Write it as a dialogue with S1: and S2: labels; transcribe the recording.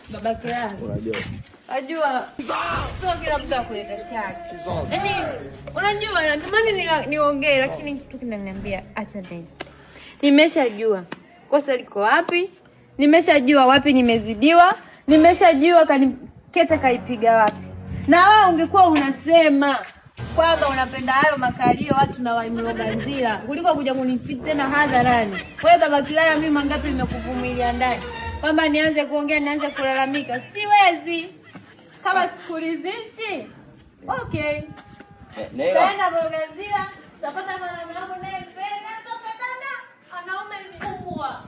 S1: Baba yangu. Unajua sio kila mtu akuleta shati. Yaani unajua natamani niongee lakini kitu kinaniambia acha tena. Nimeshajua kosa liko wapi? Nimeshajua wapi nimezidiwa? Nimeshajua kaniketa kaipiga wapi? Na wewe ungekuwa unasema kwamba unapenda hayo makalio watu na waimloganzila kuliko kuja kunifiti tena hadharani. Wewe baba Kilaya, mimi mangapi nimekuvumilia ndani kwamba nianze kuongea nianze kulalamika? Siwezi. Kama sikuridhishi okay, tena mloganzila tapata mwanaume wangu naye penda topendana anaume mkubwa.